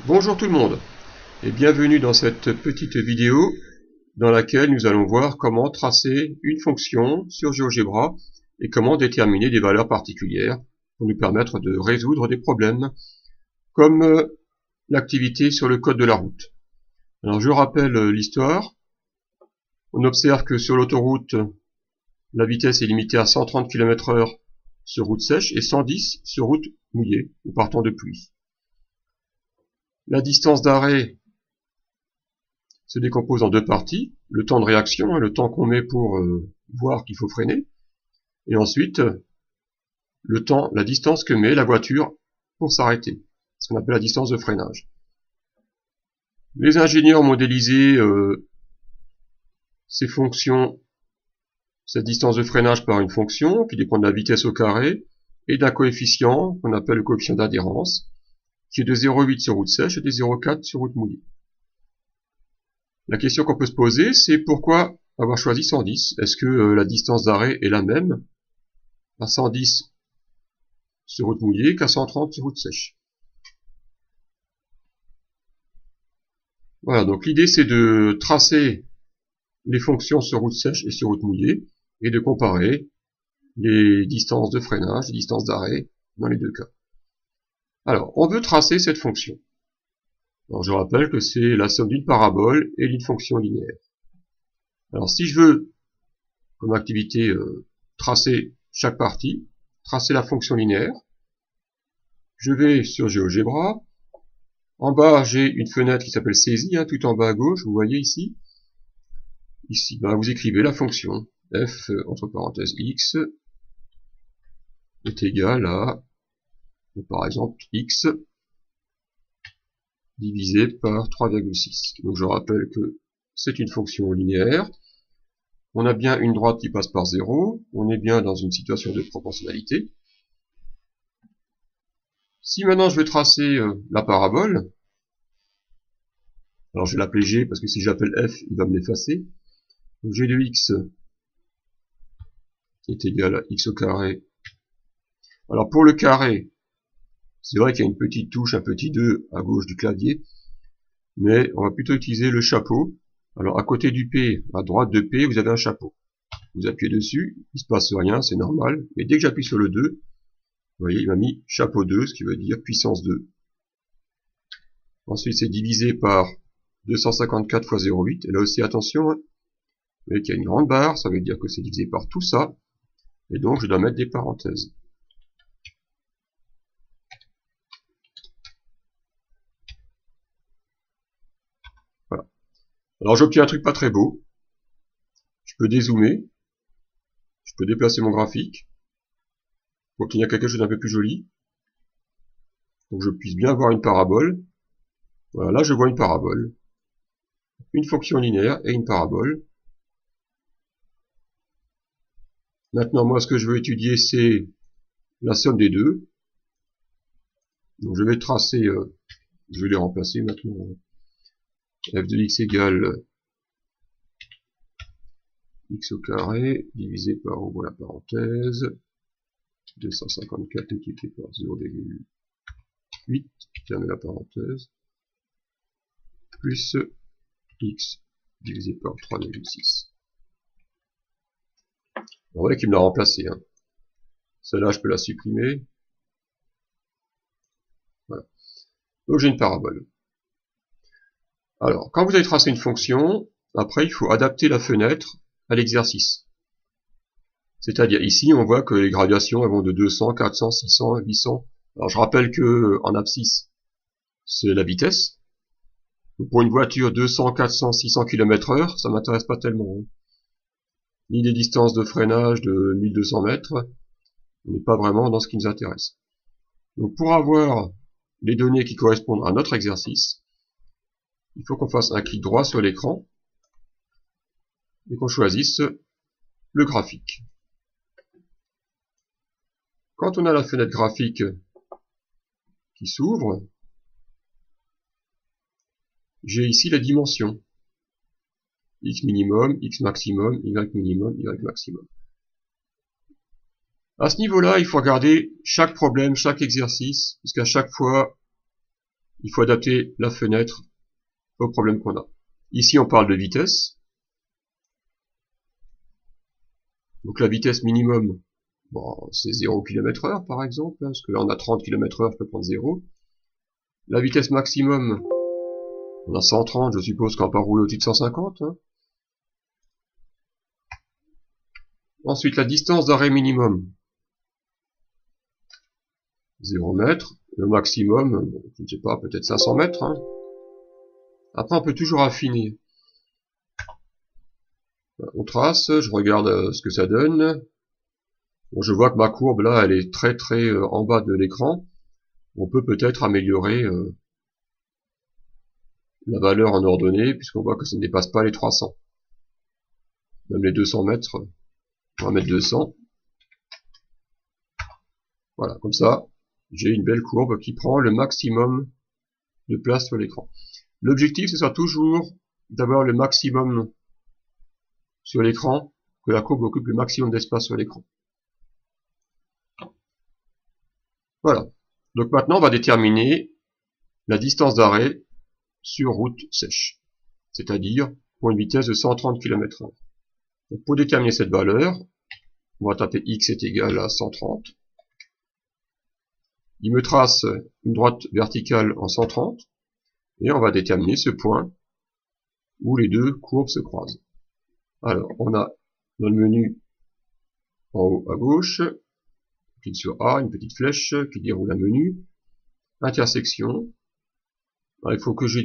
Bonjour tout le monde et bienvenue dans cette petite vidéo dans laquelle nous allons voir comment tracer une fonction sur GeoGebra et comment déterminer des valeurs particulières pour nous permettre de résoudre des problèmes comme l'activité sur le code de la route. Alors je rappelle l'histoire. On observe que sur l'autoroute, la vitesse est limitée à 130 km/h sur route sèche et 110 sur route mouillée ou partant de pluie. La distance d'arrêt se décompose en deux parties, le temps de réaction, le temps qu'on met pour voir qu'il faut freiner, et ensuite la distance que met la voiture pour s'arrêter, ce qu'on appelle la distance de freinage. Les ingénieurs ont modélisé ces fonctions, cette distance de freinage par une fonction qui dépend de la vitesse au carré et d'un coefficient qu'on appelle le coefficient d'adhérence, qui est de 0,8 sur route sèche et de 0,4 sur route mouillée. La question qu'on peut se poser, c'est pourquoi avoir choisi 110? Est-ce que la distance d'arrêt est la même à 110 sur route mouillée qu'à 130 sur route sèche? Voilà, donc l'idée c'est de tracer les fonctions sur route sèche et sur route mouillée et de comparer les distances de freinage et distances d'arrêt dans les deux cas. Alors, on veut tracer cette fonction. Alors, je rappelle que c'est la somme d'une parabole et d'une fonction linéaire. Alors, si je veux, comme activité, tracer chaque partie, tracer la fonction linéaire, je vais sur GeoGebra. En bas, j'ai une fenêtre qui s'appelle saisie, tout en bas à gauche, vous voyez ici. Ici, vous écrivez la fonction f, entre parenthèses, x, est égal à, par exemple, x divisé par 3,6. Donc je rappelle que c'est une fonction linéaire. On a bien une droite qui passe par 0. On est bien dans une situation de proportionnalité. Si maintenant je veux tracer la parabole, alors je vais l'appeler g parce que si j'appelle f, il va me l'effacer. Donc g de x est égal à x au carré. Alors pour le carré, c'est vrai qu'il y a une petite touche, un petit 2 à gauche du clavier, mais on va plutôt utiliser le chapeau. Alors à côté du P, à droite de P, vous avez un chapeau. Vous appuyez dessus, il se passe rien, c'est normal, mais dès que j'appuie sur le 2, vous voyez, il m'a mis chapeau 2, ce qui veut dire puissance 2. Ensuite, c'est divisé par 254 fois 0,8, et là aussi, attention, vous voyez qu'il y a une grande barre, ça veut dire que c'est divisé par tout ça, et donc je dois mettre des parenthèses. Voilà. Alors j'obtiens un truc pas très beau. Je peux dézoomer, je peux déplacer mon graphique pour obtenir quelque chose d'un peu plus joli. Donc je puisse bien voir une parabole. Voilà, là je vois une parabole. Une fonction linéaire et une parabole. Maintenant, moi, ce que je veux étudier, c'est la somme des deux. Donc je vais tracer, je vais les remplacer maintenant. F de x égale x au carré, divisé par, on voit la parenthèse, 254 multiplié par 0,8, fermez la parenthèse, plus x divisé par 3,6. Vous voyez qu'il me l'a remplacé. Celle-là, je peux la supprimer. Voilà. Donc j'ai une parabole. Alors, quand vous avez tracé une fonction, après il faut adapter la fenêtre à l'exercice. C'est-à-dire ici, on voit que les graduations elles vont de 200, 400, 600, 800. Alors je rappelle que en abscisse, c'est la vitesse. Donc, pour une voiture 200, 400, 600 km/h, ça m'intéresse pas tellement. Ni des distances de freinage de 1200 mètres, on n'est pas vraiment dans ce qui nous intéresse. Donc pour avoir les données qui correspondent à notre exercice, il faut qu'on fasse un clic droit sur l'écran et qu'on choisisse le graphique. Quand on a la fenêtre graphique qui s'ouvre, j'ai ici la dimension. X minimum, X maximum, Y minimum, Y maximum. À ce niveau-là, il faut regarder chaque problème, chaque exercice, puisqu'à chaque fois, il faut adapter la fenêtre au problème qu'on a. Ici, on parle de vitesse. Donc la vitesse minimum, bon, c'est 0 km/h par exemple, parce que là on a 30 km/h, je peux prendre 0. La vitesse maximum, on a 130, je suppose qu'on va pas rouler au-dessus de 150. Hein. Ensuite, la distance d'arrêt minimum, 0 mètres. Le maximum, je ne sais pas, peut-être 500 mètres. Hein. Après, on peut toujours affiner. On trace, je regarde ce que ça donne. Bon, je vois que ma courbe là, elle est très en bas de l'écran. On peut peut-être améliorer la valeur en ordonnée, puisqu'on voit que ça ne dépasse pas les 300. Même les 200 mètres, on va mettre 200. Voilà, comme ça, j'ai une belle courbe qui prend le maximum de place sur l'écran. L'objectif, ce sera toujours d'avoir le maximum sur l'écran, que la courbe occupe le maximum d'espace sur l'écran. Voilà. Donc maintenant, on va déterminer la distance d'arrêt sur route sèche, c'est-à-dire pour une vitesse de 130 km/h. Donc pour déterminer cette valeur, on va taper x est égal à 130. Il me trace une droite verticale en 130, et on va déterminer ce point où les deux courbes se croisent. Alors, on a dans le menu en haut à gauche, clique sur A, une petite flèche qui déroule un menu, intersection. Alors, il faut que je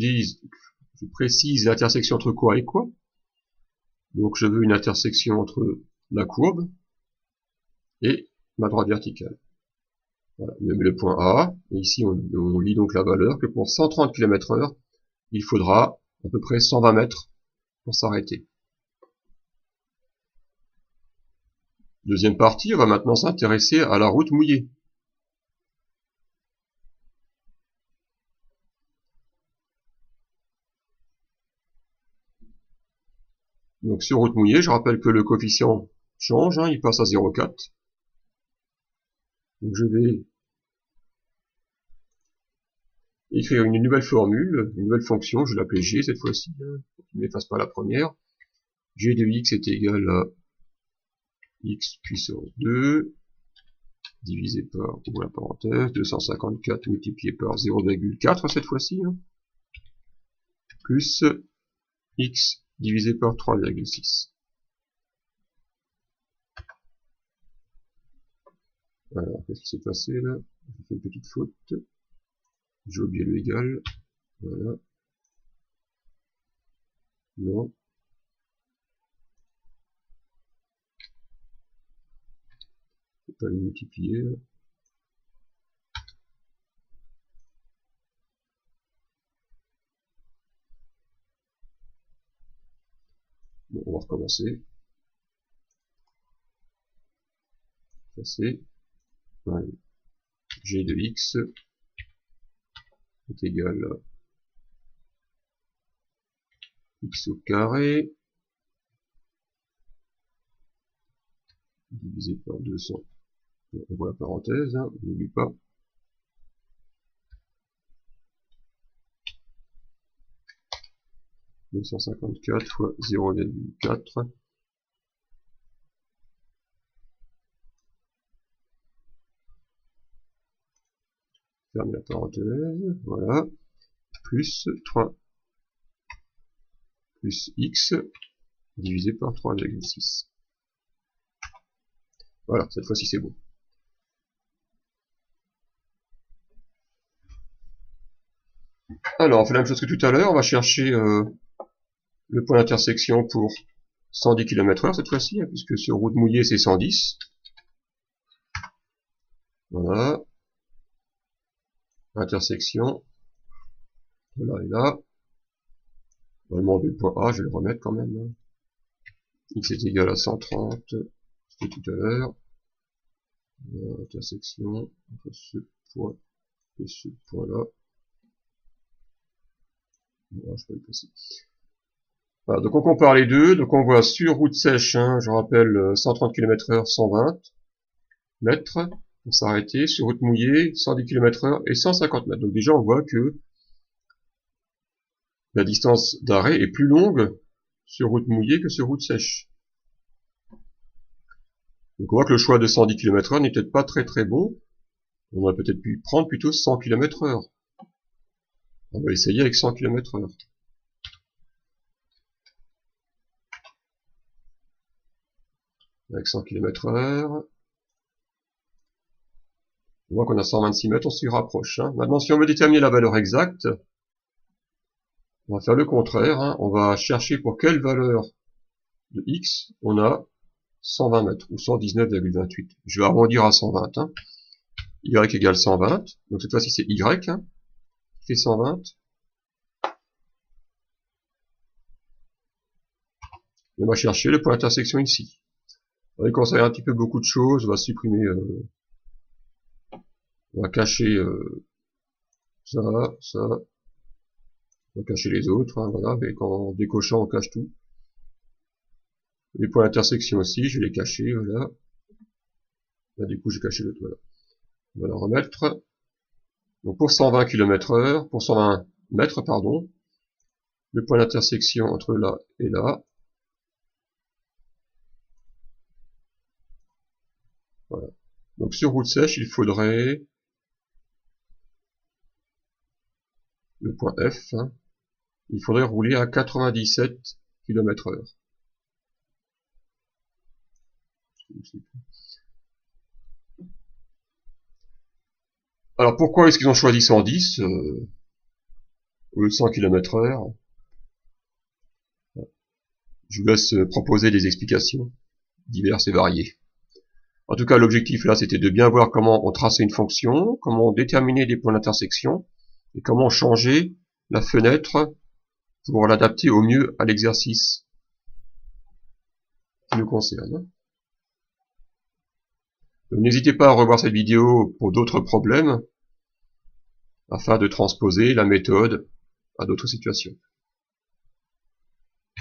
précise l'intersection entre quoi et quoi. Donc je veux une intersection entre la courbe et ma droite verticale. Voilà, il me met le point A, et ici on lit donc la valeur que pour 130 km/h, il faudra à peu près 120 mètres pour s'arrêter. Deuxième partie, on va maintenant s'intéresser à la route mouillée. Donc sur route mouillée, je rappelle que le coefficient change, hein, il passe à 0,4. Donc je vais écrire une nouvelle formule, une nouvelle fonction, je vais l'appeler G cette fois-ci, hein, pour qu'il ne m'efface pas la première. G de x est égal à x puissance 2, divisé par, ouvre la parenthèse, 254 multiplié par 0,4 cette fois-ci, hein, plus x divisé par 3,6. Alors, qu'est-ce qui s'est passé là? J'ai fait une petite faute. J'ai oublié le égal. Voilà. Non. Je ne peux pas le multiplier. Là. Bon, on va recommencer. Ça c'est. Voilà. G de x est égal à x au carré divisé par 200. On voit la parenthèse, hein, on n'oublie pas. « 954 fois 0,4 ». Ferme la parenthèse, voilà, plus 3, plus x divisé par 3,6. Voilà, cette fois-ci c'est bon. Alors, on fait la même chose que tout à l'heure, on va chercher le point d'intersection pour 110 km/h cette fois-ci, hein, puisque sur route mouillée c'est 110. Voilà. Intersection. Là et là. On va demander le point A, je vais le remettre quand même. Hein. X est égal à 130, c'était tout à l'heure. Intersection entre ce point et ce point-là. Voilà, je peux le passer. Voilà, donc on compare les deux, donc on voit sur route sèche, hein, je rappelle 130 km/h, 120 mètres pour s'arrêter, sur route mouillée 110 km/h et 150 mètres. Donc déjà on voit que la distance d'arrêt est plus longue sur route mouillée que sur route sèche. Donc on voit que le choix de 110 km/h n'est peut-être pas très bon. On aurait peut-être pu prendre plutôt 100 km/h. On va essayer avec 100 km/h. Avec 100 km/h. On voit qu'on a 126 mètres, on s'y rapproche. Maintenant, si on veut déterminer la valeur exacte, on va faire le contraire. On va chercher pour quelle valeur de x on a 120 mètres, ou 119,28. Je vais arrondir à 120. Y égale 120. Donc cette fois-ci, c'est y qui fait 120. Et on va chercher le point d'intersection ici. On va conserver un petit peu beaucoup de choses. On va supprimer... on va cacher ça. On va cacher les autres. Voilà. Et en décochant, on cache tout. Les points d'intersection aussi, je vais les cacher. Voilà. Là, du coup, j'ai caché l'autre. Voilà. On va le remettre. Donc pour 120 km/h, pour 120 mètres, pardon, le point d'intersection entre là et là. Voilà. Donc sur route sèche, il faudrait le point F, il faudrait rouler à 97 km/h. Alors pourquoi est-ce qu'ils ont choisi 110 ou 100 km/h? Je vous laisse proposer des explications diverses et variées. En tout cas, l'objectif là, c'était de bien voir comment on traçait une fonction, comment on déterminait des points d'intersection, et comment changer la fenêtre pour l'adapter au mieux à l'exercice qui nous concerne. N'hésitez pas à revoir cette vidéo pour d'autres problèmes, afin de transposer la méthode à d'autres situations.